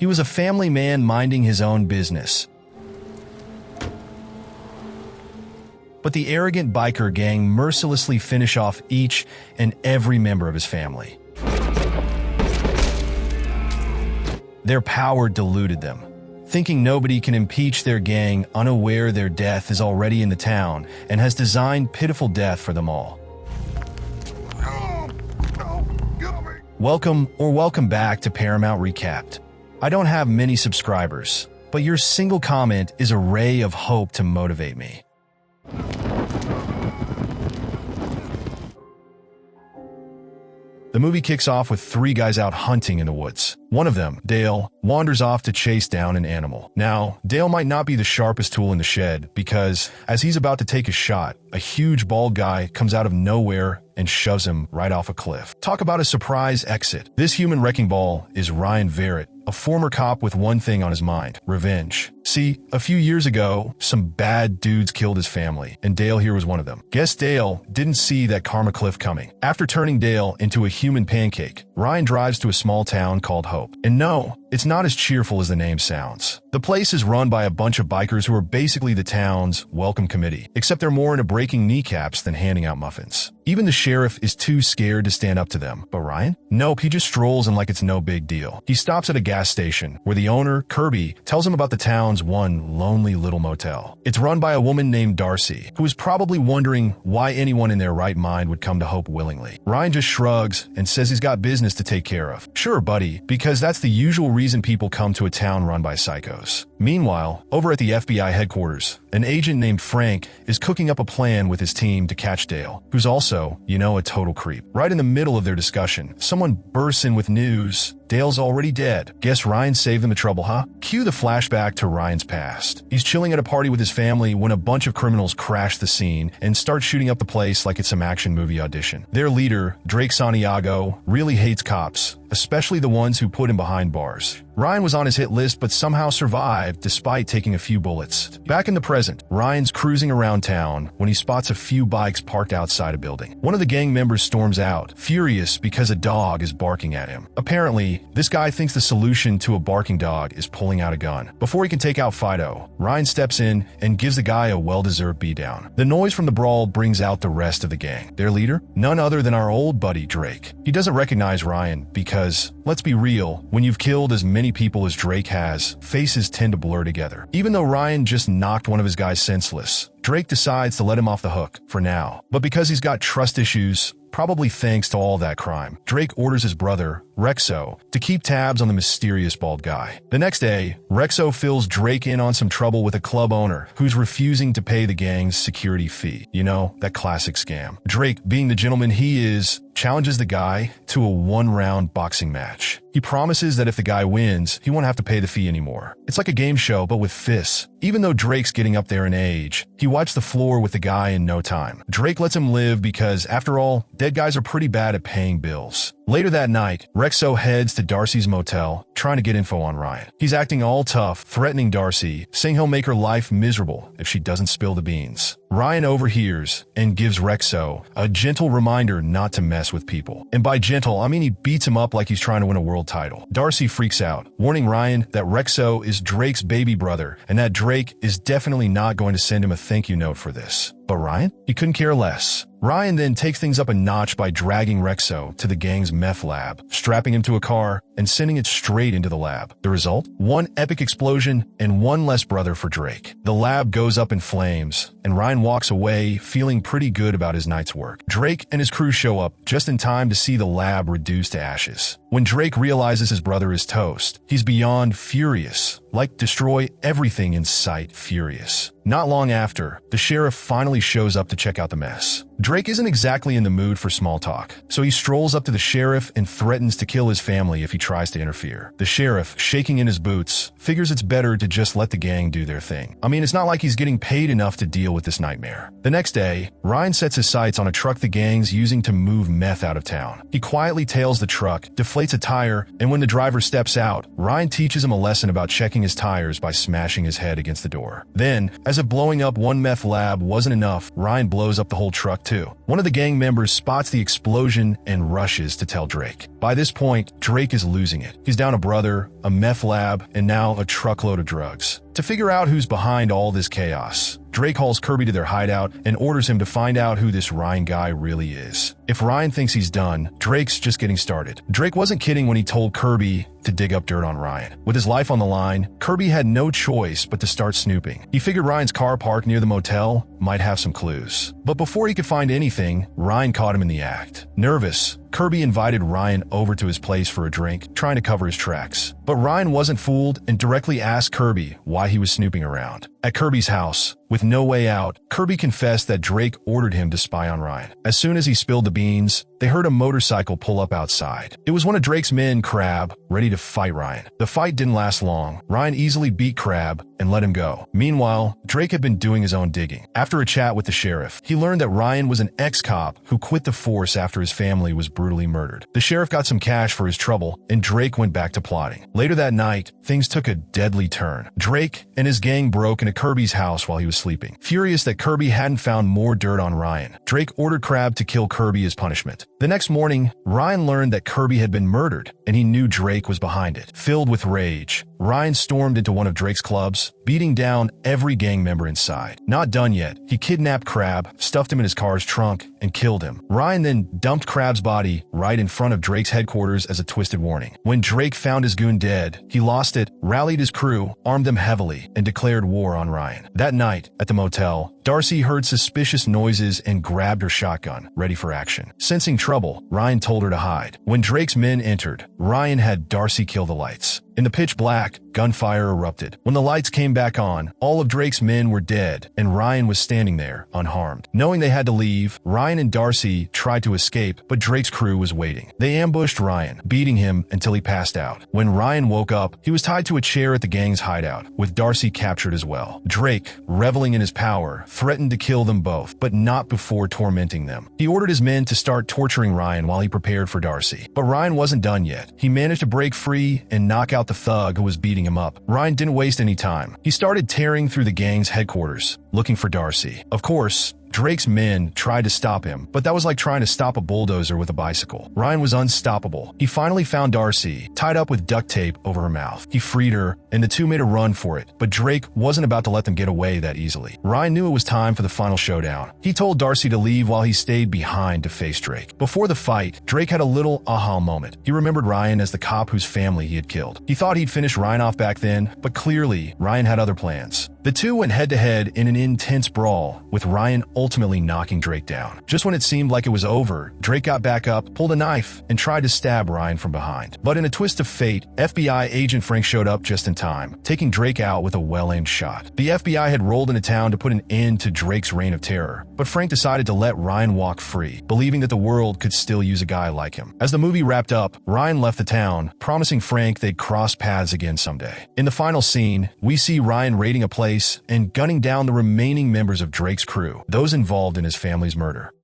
He was a family man minding his own business. But the arrogant biker gang mercilessly finish off each and every member of his family. Their power deluded them. Thinking nobody can impeach their gang, unaware their death is already in the town and has designed pitiful death for them all. Welcome back to Paramount Recapped. I don't have many subscribers, but your single comment is a ray of hope to motivate me. The movie kicks off with three guys out hunting in the woods. One of them, Dale, wanders off to chase down an animal. Now, Dale might not be the sharpest tool in the shed because, as he's about to take a shot, a huge bald guy comes out of nowhere and shoves him right off a cliff. Talk about a surprise exit. This human wrecking ball is Ryan Verrett, a former cop with one thing on his mind: revenge. See, a few years ago, some bad dudes killed his family, and Dale here was one of them. Guess Dale didn't see that karma cliff coming. After turning Dale into a human pancake, Ryan drives to a small town called Hope. And no, it's not as cheerful as the name sounds. The place is run by a bunch of bikers who are basically the town's welcome committee, except they're more into breaking kneecaps than handing out muffins. Even the sheriff is too scared to stand up to them. But Ryan? Nope, he just strolls in like it's no big deal. He stops at a gas station where the owner, Kirby, tells him about the town's one lonely little motel. It's run by a woman named Darcy, who is probably wondering why anyone in their right mind would come to Hope willingly. Ryan just shrugs and says he's got business to take care of. Sure, buddy, because that's the usual reason people come to a town run by psychos. Meanwhile, over at the FBI headquarters, an agent named Frank is cooking up a plan with his team to catch Dale, who's also, a total creep. Right in the middle of their discussion, someone bursts in with news. Dale's already dead. Guess Ryan saved them the trouble, huh? Cue the flashback to Ryan's past. He's chilling at a party with his family when a bunch of criminals crash the scene and start shooting up the place like it's some action movie audition. Their leader, Drake Santiago, really hates cops, especially the ones who put him behind bars. Ryan was on his hit list but somehow survived despite taking a few bullets. Back in the present, Ryan's cruising around town when he spots a few bikes parked outside a building. One of the gang members storms out, furious because a dog is barking at him. Apparently, this guy thinks the solution to a barking dog is pulling out a gun. Before he can take out Fido, Ryan steps in and gives the guy a well-deserved beatdown. The noise from the brawl brings out the rest of the gang. Their leader? None other than our old buddy Drake. He doesn't recognize Ryan because, let's be real, when you've killed as many people as Drake has, faces tend to blur together. Even though Ryan just knocked one of his guys senseless, Drake decides to let him off the hook, for now. But because he's got trust issues, probably thanks to all that crime, Drake orders his brother, Rexo, to keep tabs on the mysterious bald guy. The next day, Rexo fills Drake in on some trouble with a club owner who's refusing to pay the gang's security fee. That classic scam. Drake, being the gentleman he is, challenges the guy to a one-round boxing match. He promises that if the guy wins, he won't have to pay the fee anymore. It's like a game show, but with fists. Even though Drake's getting up there in age, he wipes the floor with the guy in no time. Drake lets him live because, after all, dead guys are pretty bad at paying bills. Later that night, Rexo heads to Darcy's motel, trying to get info on Ryan. He's acting all tough, threatening Darcy, saying he'll make her life miserable if she doesn't spill the beans. Ryan overhears and gives Rexo a gentle reminder not to mess with people. And by gentle, I mean he beats him up like he's trying to win a world title. Darcy freaks out, warning Ryan that Rexo is Drake's baby brother and that Drake is definitely not going to send him a thank you note for this. But Ryan? He couldn't care less. Ryan then takes things up a notch by dragging Rexo to the gang's meth lab, strapping him to a car, and sending it straight into the lab. The result? One epic explosion and one less brother for Drake. The lab goes up in flames, and Ryan walks away feeling pretty good about his night's work. Drake and his crew show up just in time to see the lab reduced to ashes. When Drake realizes his brother is toast, he's beyond furious, like destroy everything in sight furious. Not long after, the sheriff finally shows up to check out the mess. Drake isn't exactly in the mood for small talk, so he strolls up to the sheriff and threatens to kill his family if he tries to interfere. The sheriff, shaking in his boots, figures it's better to just let the gang do their thing. I mean, it's not like he's getting paid enough to deal with this nightmare. The next day, Ryan sets his sights on a truck the gang's using to move meth out of town. He quietly tails the truck, deflates a tire, and when the driver steps out, Ryan teaches him a lesson about checking his tires by smashing his head against the door. Then, as if blowing up one meth lab wasn't enough, Ryan blows up the whole truck too. too. One of the gang members spots the explosion and rushes to tell Drake. By this point, Drake is losing it. He's down a brother, a meth lab, and now a truckload of drugs. To figure out who's behind all this chaos, Drake hauls Kirby to their hideout and orders him to find out who this Ryan guy really is. If Ryan thinks he's done, Drake's just getting started. Drake wasn't kidding when he told Kirby to dig up dirt on Ryan. With his life on the line, Kirby had no choice but to start snooping. He figured Ryan's car parked near the motel might have some clues. But before he could find anything, Ryan caught him in the act. Nervous, Kirby invited Ryan over to his place for a drink, trying to cover his tracks. But Ryan wasn't fooled and directly asked Kirby why he was snooping around. At Kirby's house, with no way out, Kirby confessed that Drake ordered him to spy on Ryan. As soon as he spilled the beans, they heard a motorcycle pull up outside. It was one of Drake's men, Crab, ready to fight Ryan. The fight didn't last long. Ryan easily beat Crab and let him go. Meanwhile, Drake had been doing his own digging. After a chat with the sheriff, he learned that Ryan was an ex-cop who quit the force after his family was brutally murdered. The sheriff got some cash for his trouble, and Drake went back to plotting. Later that night, things took a deadly turn. Drake and his gang broke into Kirby's house while he was sleeping. Furious that Kirby hadn't found more dirt on Ryan, Drake ordered Crab to kill Kirby as punishment. The next morning, Ryan learned that Kirby had been murdered, and he knew Drake was behind it. Filled with rage, Ryan stormed into one of Drake's clubs, beating down every gang member inside. Not done yet, he kidnapped Crab, stuffed him in his car's trunk, and killed him. Ryan then dumped Crab's body right in front of Drake's headquarters as a twisted warning. When Drake found his goon dead, he lost it, rallied his crew, armed them heavily, and declared war on Ryan. That night, at the motel, Darcy heard suspicious noises and grabbed her shotgun, ready for action. Sensing trouble, Ryan told her to hide. When Drake's men entered, Ryan had Darcy kill the lights. In the pitch black, gunfire erupted. When the lights came back on, all of Drake's men were dead, and Ryan was standing there, unharmed. Knowing they had to leave, Ryan and Darcy tried to escape, but Drake's crew was waiting. They ambushed Ryan, beating him until he passed out. When Ryan woke up, he was tied to a chair at the gang's hideout, with Darcy captured as well. Drake, reveling in his power, threatened to kill them both, but not before tormenting them. He ordered his men to start torturing Ryan while he prepared for Darcy. But Ryan wasn't done yet. He managed to break free and knock out the thug who was beating him up. Ryan didn't waste any time. He started tearing through the gang's headquarters, looking for Darcy. Of course, Drake's men tried to stop him, but that was like trying to stop a bulldozer with a bicycle. Ryan was unstoppable. He finally found Darcy, tied up with duct tape over her mouth. He freed her, and the two made a run for it, but Drake wasn't about to let them get away that easily. Ryan knew it was time for the final showdown. He told Darcy to leave while he stayed behind to face Drake. Before the fight, Drake had a little aha moment. He remembered Ryan as the cop whose family he had killed. He thought he'd finish Ryan off back then, but clearly, Ryan had other plans. The two went head-to-head in an intense brawl, with Ryan ultimately knocking Drake down. Just when it seemed like it was over, Drake got back up, pulled a knife, and tried to stab Ryan from behind. But in a twist of fate, FBI agent Frank showed up just in time, taking Drake out with a well-aimed shot. The FBI had rolled into town to put an end to Drake's reign of terror, but Frank decided to let Ryan walk free, believing that the world could still use a guy like him. As the movie wrapped up, Ryan left the town, promising Frank they'd cross paths again someday. In the final scene, we see Ryan raiding a place and gunning down the remaining members of Drake's crew, those involved in his family's murder.